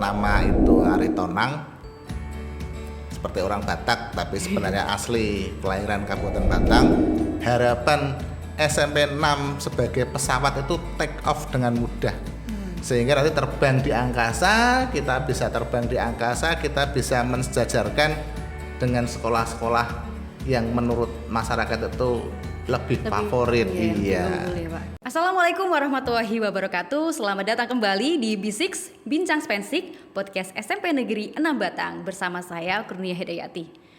nama itu Aritonang, seperti orang Batak tapi sebenarnya asli kelahiran Kabupaten Batang. Harapan SMP 6 sebagai pesawat itu take off dengan mudah, sehingga nanti terbang di angkasa, kita bisa terbang di angkasa, kita bisa mensejajarkan dengan sekolah-sekolah yang menurut masyarakat itu lebih favorit. Iya. Betul, ya, Pak. Assalamualaikum warahmatullahi wabarakatuh. Selamat datang kembali di B6 Bincang Spensik, podcast SMP Negeri 6 Batang bersama saya Kurnia Hidayati.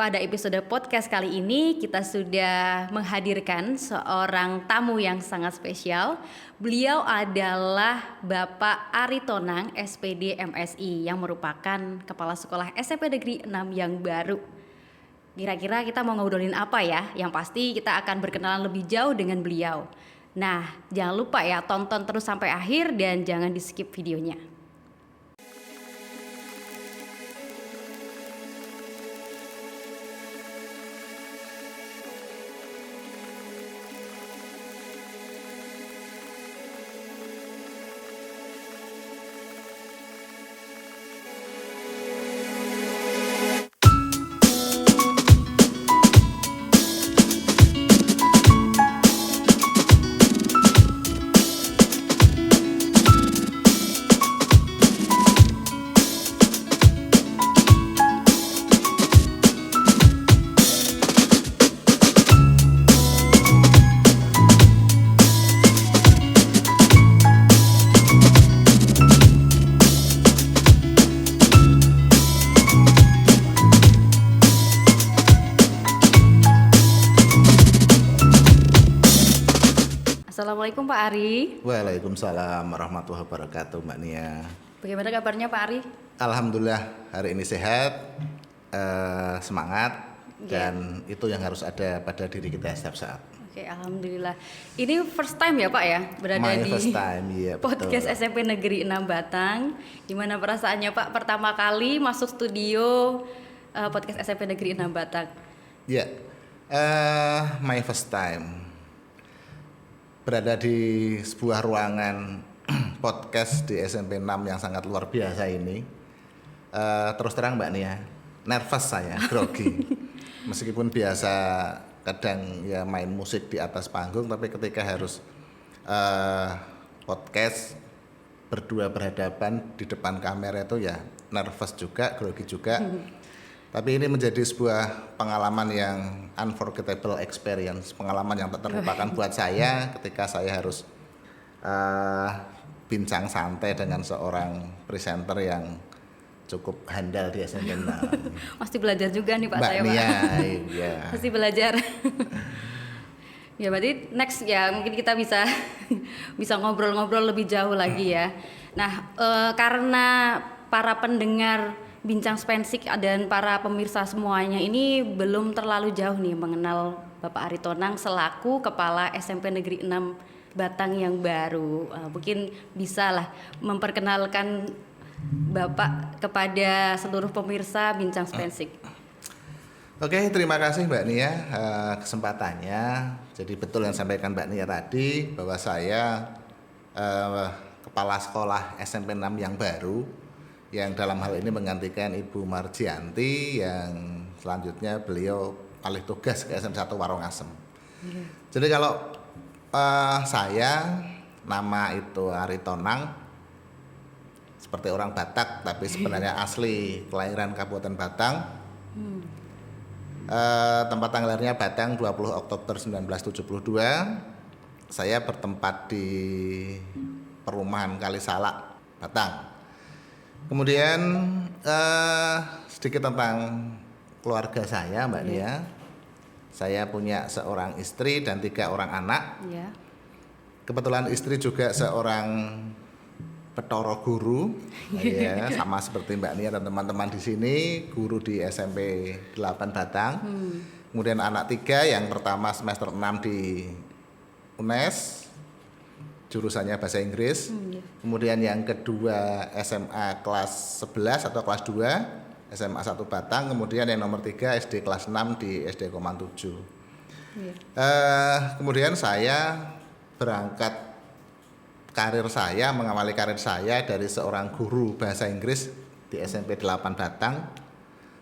Pada episode podcast kali ini kita sudah menghadirkan seorang tamu yang sangat spesial. Beliau adalah Bapak Aritonang SPD MSI yang merupakan Kepala Sekolah SMP Negeri 6 yang baru. Kira-kira kita mau ngobrolin apa ya? Yang pasti kita akan berkenalan lebih jauh dengan beliau. Nah, jangan lupa ya tonton terus sampai akhir dan jangan di skip videonya. Assalamualaikum Pak Ari. Waalaikumsalam warahmatullahi wabarakatuh, Mbak Nia. Bagaimana kabarnya Pak Ari? Alhamdulillah hari ini sehat, semangat, dan itu yang harus ada pada diri kita setiap saat. Oke, alhamdulillah. Ini first time ya Pak ya berada di First time, iya, podcast betul. SMP Negeri 6 Batang. Gimana perasaannya Pak pertama kali masuk studio podcast SMP Negeri 6 Batang? Ya, my first time berada di sebuah ruangan podcast di SMP 6 yang sangat luar biasa ini. Terus terang Mbak Nia, nervous saya, grogi. Meskipun biasa kadang ya main musik di atas panggung, tapi ketika harus podcast berdua berhadapan di depan kamera itu ya nervous juga, grogi juga. Tapi ini menjadi sebuah pengalaman yang unforgettable experience, pengalaman yang tak terlupakan buat saya ketika saya harus bincang santai dengan seorang presenter yang cukup handal di SMP 6. Pasti belajar juga nih Pak Mbak saya Nia, Pak. iya. Pasti belajar. Ya berarti next ya mungkin kita bisa bisa ngobrol-ngobrol lebih jauh lagi ya. Nah karena para pendengar Bincang Spensik dan para pemirsa semuanya ini belum terlalu jauh nih mengenal Bapak Aritonang selaku Kepala SMP Negeri 6 Batang yang baru. Mungkin bisalah memperkenalkan Bapak kepada seluruh pemirsa Bincang Spensik. Oke, terima kasih Mbak Nia kesempatannya. Jadi betul yang disampaikan Mbak Nia tadi bahwa saya Kepala Sekolah SMP 6 yang baru, yang dalam hal ini menggantikan Ibu Marjianti yang selanjutnya beliau alih tugas ke SM1 Warongasem. Jadi kalau saya nama itu Aritonang, seperti orang Batak tapi sebenarnya asli kelahiran Kabupaten Batang. Tempat tanggal lahirnya Batang 20 Oktober 1972. Saya bertempat di perumahan Kalisalak, Batang. Kemudian sedikit tentang keluarga saya Mbak Nia. Saya punya seorang istri dan 3 orang anak. Ya. Kebetulan istri juga seorang petoro guru, ya, sama seperti Mbak Nia dan teman-teman di sini, guru di SMP 8 Batang. Kemudian anak 3, yang pertama semester 6 di UNES, jurusannya bahasa Inggris. Kemudian yang kedua SMA kelas 11 atau kelas 2 SMA 1 Batang. Kemudian yang nomor 3 SD kelas 6 di SD Komand 7. Kemudian saya berangkat mengawali karir saya dari seorang guru bahasa Inggris di SMP 8 Batang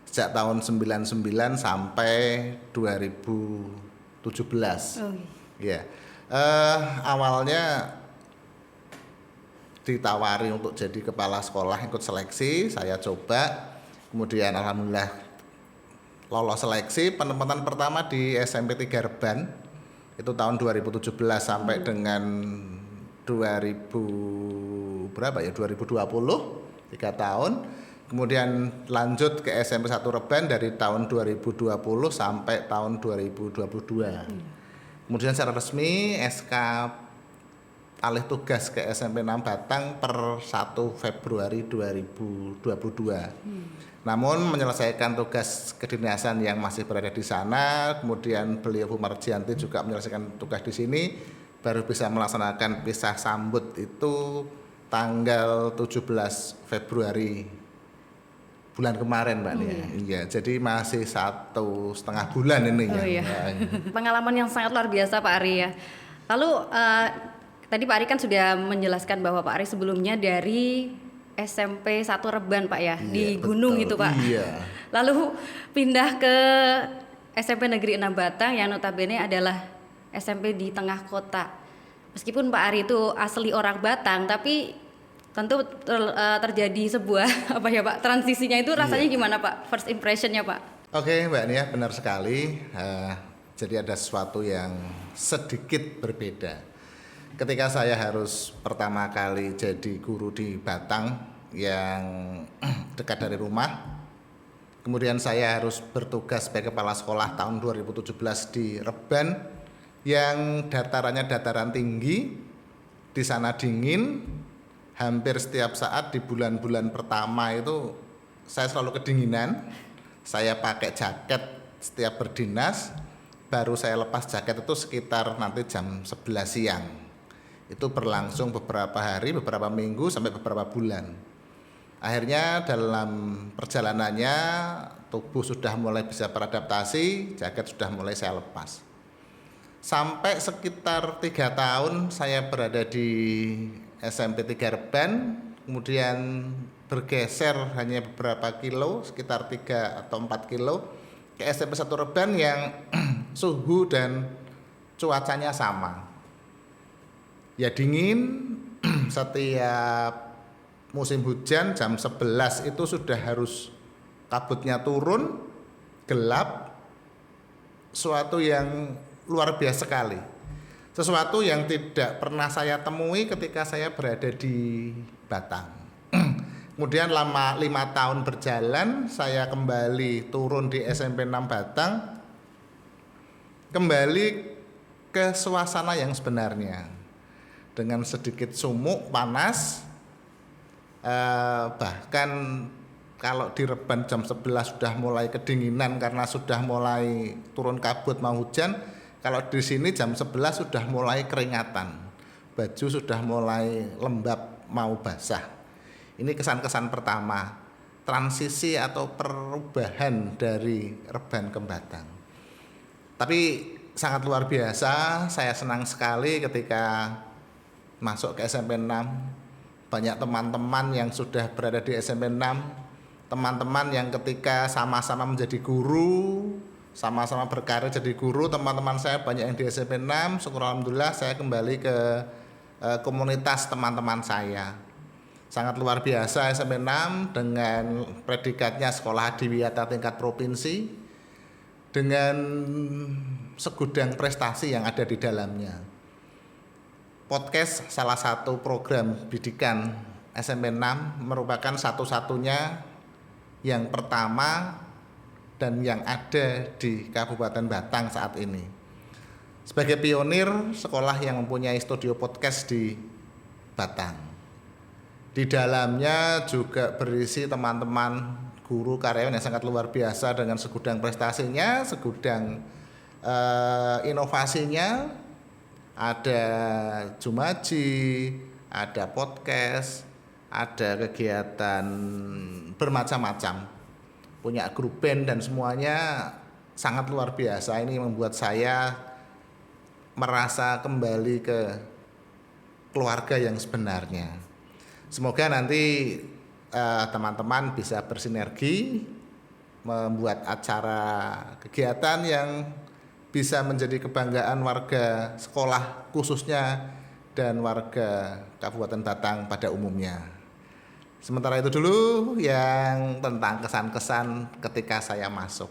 sejak tahun 99 sampai 2017. Oh, Ya, awalnya ditawari untuk jadi kepala sekolah, ikut seleksi, saya coba, kemudian alhamdulillah lolos seleksi. Penempatan pertama di SMP 3 Reban itu tahun 2017 sampai dengan 2020, 3 tahun. Kemudian lanjut ke SMP 1 Reban dari tahun 2020 sampai tahun 2022. Kemudian secara resmi SK alih tugas ke SMP 6 Batang per 1 Februari 2022. Namun menyelesaikan tugas kedinasan yang masih berada di sana, kemudian beliau Bu Marjianti juga menyelesaikan tugas di sini, baru bisa melaksanakan pisah sambut itu tanggal 17 Februari bulan kemarin Mbak Nia. Iya, jadi masih 1,5 bulan ini Oh ya. iya. Pengalaman yang sangat luar biasa Pak Ari ya. Lalu tadi Pak Ari kan sudah menjelaskan bahwa Pak Ari sebelumnya dari SMP 1 Reban Pak ya, di Iya, gunung betul. itu Pak. Iya. Lalu pindah ke SMP Negeri 6 Batang yang notabene adalah SMP di tengah kota. Meskipun Pak Ari itu asli orang Batang, tapi tentu terjadi sebuah apa ya Pak, transisinya itu rasanya gimana Pak? First impressionnya Pak? Oke Mbak Nia, benar sekali. Jadi ada sesuatu yang sedikit berbeda. Ketika saya harus pertama kali jadi guru di Batang yang dekat dari rumah, kemudian saya harus bertugas sebagai kepala sekolah tahun 2017 di Reban yang datarannya dataran tinggi, di sana dingin, hampir setiap saat di bulan-bulan pertama itu saya selalu kedinginan. Saya pakai jaket setiap berdinas, baru saya lepas jaket itu sekitar nanti jam 11 siang. Itu berlangsung beberapa hari, beberapa minggu, sampai beberapa bulan. Akhirnya dalam perjalanannya tubuh sudah mulai bisa beradaptasi, jaket sudah mulai saya lepas. Sampai sekitar 3 tahun saya berada di SMP 3 Reban, kemudian bergeser hanya beberapa kilo, sekitar 3 atau 4 kilo ke SMP 1 Reban yang suhu dan cuacanya sama. Ya dingin, setiap musim hujan jam 11 itu sudah harus kabutnya turun, gelap, suatu yang luar biasa sekali. Sesuatu yang tidak pernah saya temui ketika saya berada di Batang. Kemudian 5 tahun berjalan, saya kembali turun di SMP 6 Batang, kembali ke suasana yang sebenarnya. Dengan sedikit sumuk, panas, bahkan kalau di Reban jam 11 sudah mulai kedinginan karena sudah mulai turun kabut mau hujan. Kalau di sini jam 11 sudah mulai keringatan, baju sudah mulai lembab mau basah. Ini kesan-kesan pertama, transisi atau perubahan dari Reban ke Batang. Tapi sangat luar biasa, saya senang sekali ketika masuk ke SMP 6. Banyak teman-teman yang sudah berada di SMP 6, teman-teman yang ketika sama-sama menjadi guru, sama-sama berkarir jadi guru, teman-teman saya banyak yang di SMP 6. Syukur alhamdulillah saya kembali ke komunitas teman-teman saya. Sangat luar biasa SMP 6 dengan predikatnya sekolah adiwiyata tingkat provinsi, dengan segudang prestasi yang ada di dalamnya. Podcast salah satu program bidikan SMP 6 merupakan satu-satunya yang pertama dan yang ada di Kabupaten Batang saat ini. Sebagai pionir sekolah yang mempunyai studio podcast di Batang. Di dalamnya juga berisi teman-teman guru karyawan yang sangat luar biasa dengan segudang prestasinya, segudang inovasinya. Ada jumaji, ada podcast, ada kegiatan bermacam-macam, punya grup band dan semuanya sangat luar biasa. Ini membuat saya merasa kembali ke keluarga yang sebenarnya. Semoga nanti teman-teman bisa bersinergi membuat acara kegiatan yang bisa menjadi kebanggaan warga sekolah khususnya dan warga Kabupaten Batang pada umumnya. Sementara itu dulu yang tentang kesan-kesan ketika saya masuk.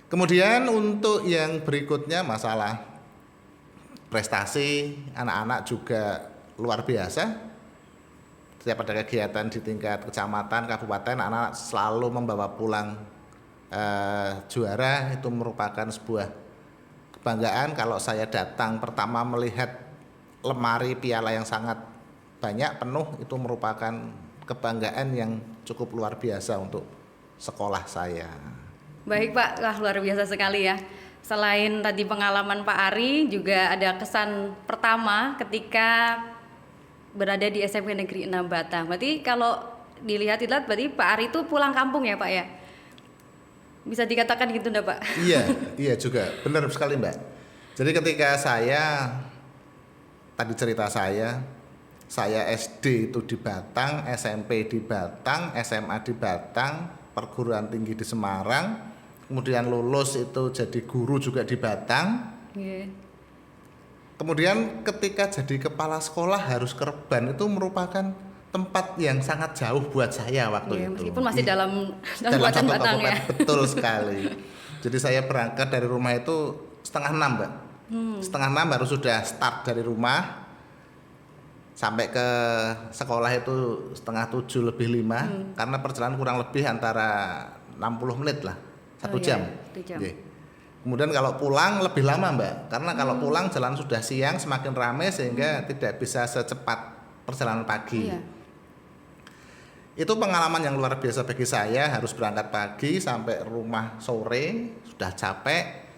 Kemudian untuk yang berikutnya masalah prestasi anak-anak juga luar biasa. Setiap ada kegiatan di tingkat kecamatan, kabupaten, anak-anak selalu membawa pulang juara. Itu merupakan sebuah kebanggaan. Kalau saya datang pertama melihat lemari piala yang sangat banyak penuh, itu merupakan kebanggaan yang cukup luar biasa untuk sekolah saya. Baik Pak, wah luar biasa sekali ya. Selain tadi pengalaman Pak Ari, juga ada kesan pertama ketika berada di SMP Negeri 6 Batang. Berarti kalau dilihat-lihat berarti Pak Ari itu pulang kampung ya Pak ya? Bisa dikatakan gitu enggak Pak? Iya juga, benar sekali Mbak. Jadi ketika tadi cerita saya SD itu di Batang, SMP di Batang, SMA di Batang, perguruan tinggi di Semarang, kemudian lulus itu jadi guru juga di Batang. Yeah. Kemudian ketika jadi kepala sekolah harus ke Reban, itu merupakan tempat yang sangat jauh buat saya waktu itu. Meskipun masih dalam Kabupaten Batang ya. Betul sekali. Jadi saya berangkat dari rumah itu 5:30 Mbak. 5:30 baru sudah start dari rumah. Sampai ke sekolah itu 6:30 lebih 5, karena perjalanan kurang lebih antara 60 menit lah, 1 jam. 1 jam. Yeah. Kemudian kalau pulang lebih lama Mbak, karena kalau pulang jalan sudah siang, semakin ramai sehingga tidak bisa secepat perjalanan pagi. Iya. Itu pengalaman yang luar biasa bagi saya, harus berangkat pagi sampai rumah sore, sudah capek.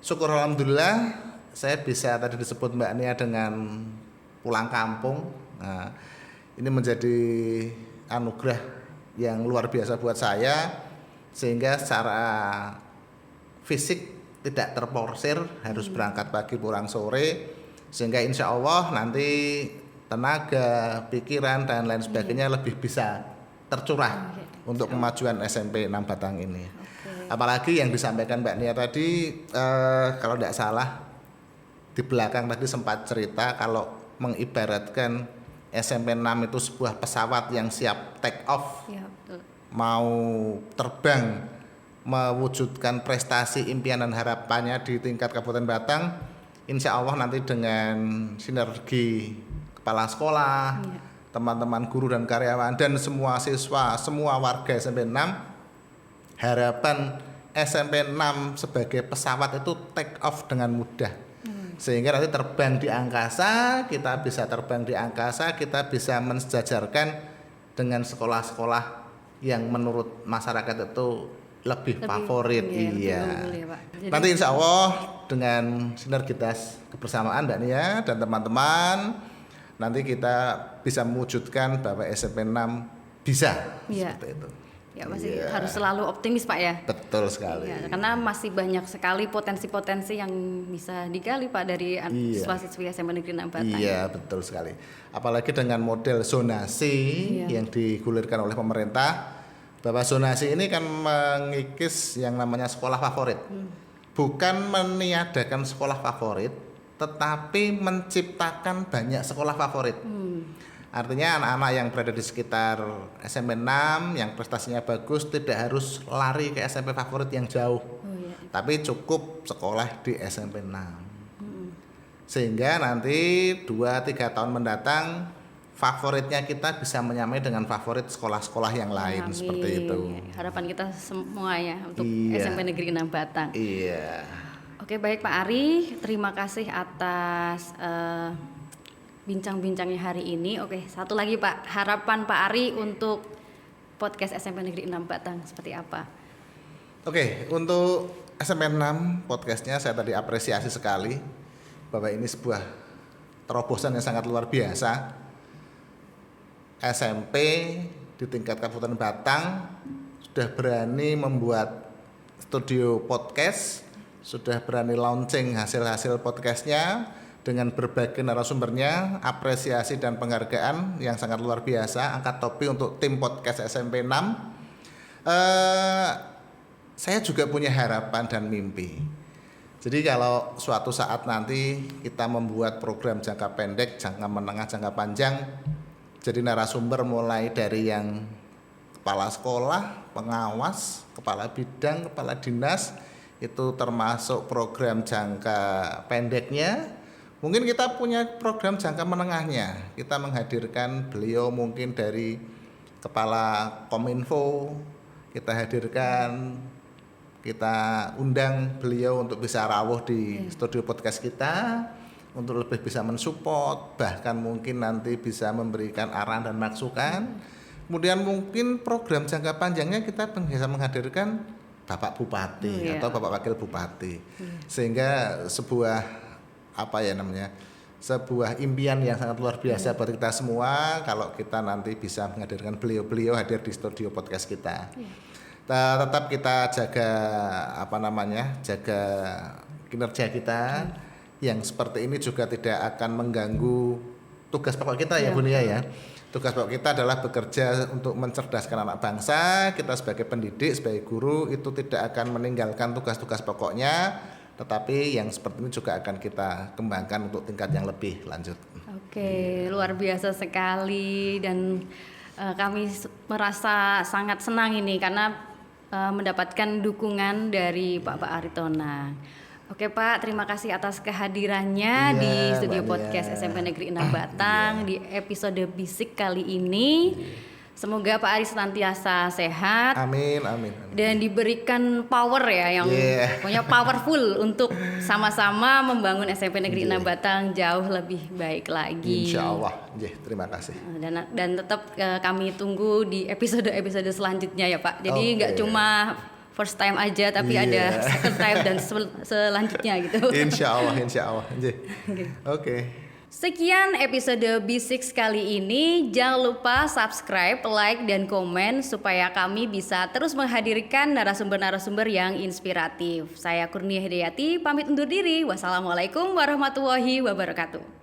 Syukur alhamdulillah saya bisa tadi disebut Mbak Nia dengan pulang kampung. Nah, ini menjadi anugerah yang luar biasa buat saya, sehingga secara fisik tidak terporsir, harus berangkat pagi pulang sore, sehingga insya Allah nanti tenaga, pikiran dan lain sebagainya lebih bisa tercurah untuk kemajuan SMP 6 Batang ini. Apalagi yang disampaikan Mbak Nia tadi, kalau tidak salah di belakang tadi sempat cerita kalau mengibaratkan SMP 6 itu sebuah pesawat yang siap take off, Iya, betul. mau terbang mewujudkan prestasi impian dan harapannya di tingkat Kabupaten Batang. Insya Allah nanti dengan sinergi kepala sekolah, teman-teman guru dan karyawan dan semua siswa, semua warga SMP 6, harapan SMP 6 sebagai pesawat itu take off dengan mudah. Sehingga nanti terbang di angkasa, kita bisa terbang di angkasa, kita bisa mensejajarkan dengan sekolah-sekolah yang menurut masyarakat itu lebih favorit. Iya. Lebih ya, Pak. Nanti insya Allah dengan sinergitas kebersamaan Mbak Nia dan teman-teman, nanti kita bisa mewujudkan bahwa SMP 6 bisa seperti itu. Ya masih harus selalu optimis Pak ya. Betul sekali. Ya, karena masih banyak sekali potensi-potensi yang bisa digali Pak dari siswa-siswi SMP Negeri 6 Batang. Iya betul sekali. Apalagi dengan model zonasi yang digulirkan oleh pemerintah, bahwa zonasi ini kan mengikis yang namanya sekolah favorit. Bukan meniadakan sekolah favorit, tetapi menciptakan banyak sekolah favorit. Artinya anak-anak yang berada di sekitar SMP 6 yang prestasinya bagus tidak harus lari ke SMP favorit yang jauh, tapi cukup sekolah di SMP 6. Sehingga nanti 2-3 tahun mendatang favoritnya kita bisa menyamai dengan favorit sekolah-sekolah yang lain. Seperti itu. Harapan kita semua ya untuk SMP Negeri 6 Batang. Iya. Oke baik Pak Ari, terima kasih atas bincang-bincangnya hari ini. Oke, satu lagi Pak, harapan Pak Ari untuk podcast SMP Negeri 6 Batang seperti apa? Oke, untuk SMP 6 podcastnya saya tadi apresiasi sekali bahwa ini sebuah terobosan yang sangat luar biasa. SMP di tingkat Kabupaten Batang sudah berani membuat studio podcast, sudah berani launching hasil-hasil podcastnya, dengan berbagai narasumbernya, apresiasi dan penghargaan yang sangat luar biasa, angkat topi untuk tim podcast SMP 6. Saya juga punya harapan dan mimpi. Jadi kalau suatu saat nanti kita membuat program jangka pendek, jangka menengah, jangka panjang, jadi narasumber mulai dari yang kepala sekolah, pengawas, kepala bidang, kepala dinas, itu termasuk program jangka pendeknya. Mungkin kita punya program jangka menengahnya. Kita menghadirkan beliau mungkin dari kepala Kominfo, kita hadirkan, kita undang beliau untuk bisa rawuh di studio podcast kita, untuk lebih bisa mensupport, bahkan mungkin nanti bisa memberikan arahan dan masukan. Kemudian mungkin program jangka panjangnya kita bisa menghadirkan Bapak Bupati atau Bapak Wakil Bupati, sehingga sebuah sebuah impian yang sangat luar biasa buat kita semua kalau kita nanti bisa menghadirkan beliau-beliau hadir di studio podcast kita. Tetap kita jaga jaga kinerja kita yang seperti ini juga tidak akan mengganggu tugas pokok kita ya Bu Nia ya. Tugas pokok kita adalah bekerja untuk mencerdaskan anak bangsa. Kita sebagai pendidik, sebagai guru itu tidak akan meninggalkan tugas-tugas pokoknya, tetapi yang seperti ini juga akan kita kembangkan untuk tingkat yang lebih lanjut. Oke, luar biasa sekali dan kami merasa sangat senang ini karena mendapatkan dukungan dari Pak Aritonang. Oke Pak, terima kasih atas kehadirannya di studio podcast SMP Negeri 6 Batang di episode Bisik kali ini. Semoga Pak Ari senantiasa sehat. Amin. Dan diberikan power ya yang punya powerful untuk sama-sama membangun SMP Negeri 6 Batang jauh lebih baik lagi. Insya Allah. Terima kasih. Dan tetap kami tunggu di episode-episode selanjutnya ya Pak. Jadi nggak cuma first time aja tapi ada second time dan selanjutnya gitu. Insya Allah. Oke. Sekian episode B6 kali ini. Jangan lupa subscribe, like, dan komen supaya kami bisa terus menghadirkan narasumber-narasumber yang inspiratif. Saya Kurnia Hidayati, pamit undur diri. Wassalamualaikum warahmatullahi wabarakatuh.